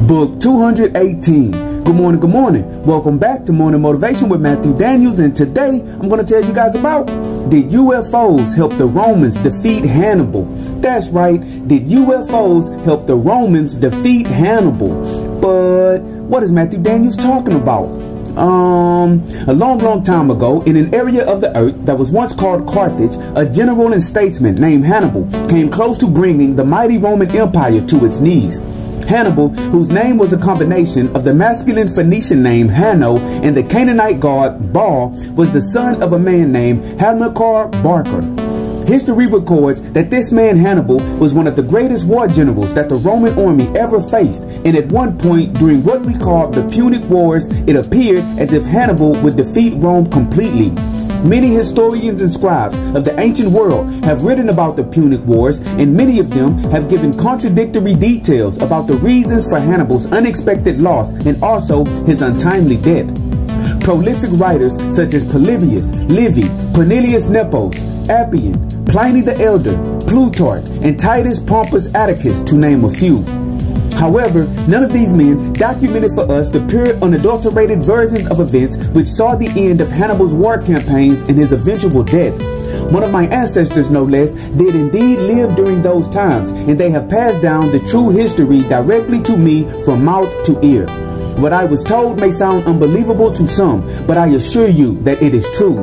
Book 218. Good morning, good morning. Welcome back to Morning Motivation with Matthew Daniels, and today I'm going to tell you guys about, did UFOs help the Romans defeat Hannibal? That's right, did UFOs help the Romans defeat Hannibal? But what is Matthew Daniels talking about? A long time ago, in an area of the earth that was once called Carthage, a general and statesman named Hannibal came close to bringing the mighty Roman Empire to its knees. Hannibal, whose name was a combination of the masculine Phoenician name Hanno and the Canaanite god Baal, was the son of a man named Hamilcar Barca. History records that this man Hannibal was one of the greatest war generals that the Roman army ever faced, and at one point during what we call the Punic Wars, it appeared as if Hannibal would defeat Rome completely. Many historians and scribes of the ancient world have written about the Punic Wars, and many of them have given contradictory details about the reasons for Hannibal's unexpected loss and also his untimely death. Prolific writers such as Polybius, Livy, Cornelius Nepos, Appian, Pliny the Elder, Plutarch, and Titus Pompus Atticus, to name a few. However, none of these men documented for us the pure, unadulterated versions of events which saw the end of Hannibal's war campaigns and his eventual death. One of my ancestors, no less, did indeed live during those times, and they have passed down the true history directly to me from mouth to ear. What I was told may sound unbelievable to some, but I assure you that it is true.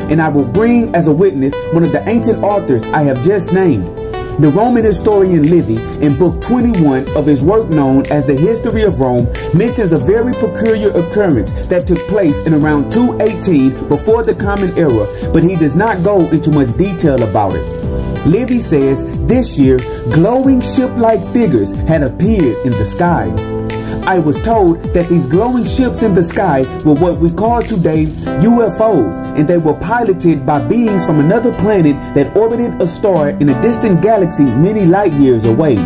And I will bring as a witness one of the ancient authors I have just named. The Roman historian Livy, in book 21 of his work known as The History of Rome, mentions a very peculiar occurrence that took place in around 218 before the Common Era, but he does not go into much detail about it. Livy says this year, glowing ship-like figures had appeared in the sky. I was told that these glowing ships in the sky were what we call today UFOs, and they were piloted by beings from another planet that orbited a star in a distant galaxy many light years away.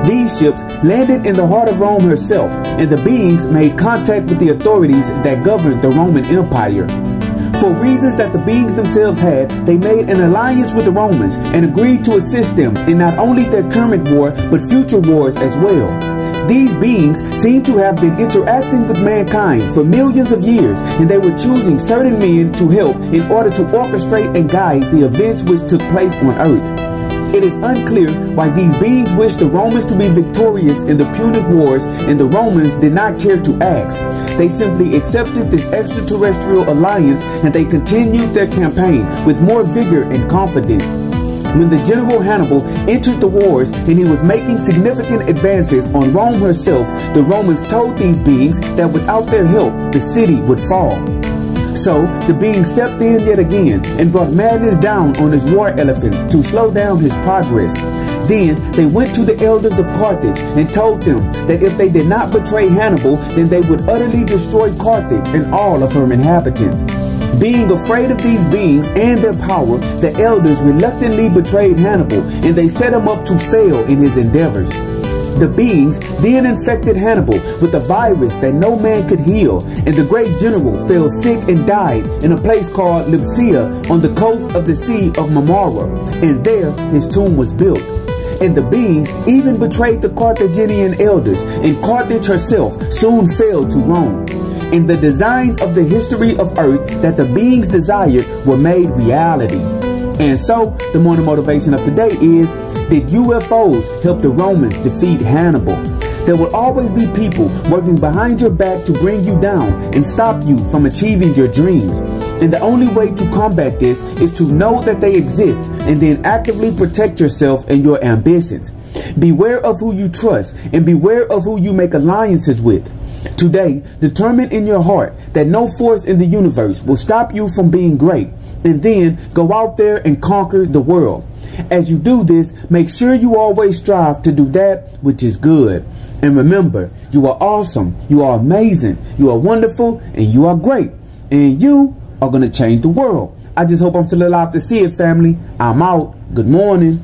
These ships landed in the heart of Rome herself, and the beings made contact with the authorities that governed the Roman Empire. For reasons that the beings themselves had, they made an alliance with the Romans and agreed to assist them in not only their current war, but future wars as well. These beings seem to have been interacting with mankind for millions of years, and they were choosing certain men to help in order to orchestrate and guide the events which took place on earth. It is unclear why these beings wished the Romans to be victorious in the Punic Wars, and the Romans did not care to ask. They simply accepted this extraterrestrial alliance, and they continued their campaign with more vigor and confidence. When the General Hannibal entered the wars and he was making significant advances on Rome herself, the Romans told these beings that without their help, the city would fall. So the beings stepped in yet again and brought madness down on his war elephants to slow down his progress. Then they went to the elders of Carthage and told them that if they did not betray Hannibal, then they would utterly destroy Carthage and all of her inhabitants. Being afraid of these beings and their power, the elders reluctantly betrayed Hannibal, and they set him up to fail in his endeavors. The beings then infected Hannibal with a virus that no man could heal, and the great general fell sick and died in a place called Lypsia on the coast of the Sea of Marmara, and there his tomb was built. And the beings even betrayed the Carthaginian elders, and Carthage herself soon fell to Rome. And the designs of the history of earth that the beings desired were made reality. And so, the morning motivation of today is, did UFOs help the Romans defeat Hannibal? There will always be people working behind your back to bring you down and stop you from achieving your dreams. And the only way to combat this is to know that they exist and then actively protect yourself and your ambitions. Beware of who you trust and beware of who you make alliances with. Today, determine in your heart that no force in the universe will stop you from being great, and then go out there and conquer the world. As you do this, make sure you always strive to do that which is good. And remember, you are awesome, you are amazing, you are wonderful, and you are great. And you are going to change the world. I just hope I'm still alive to see it, family. I'm out. Good morning.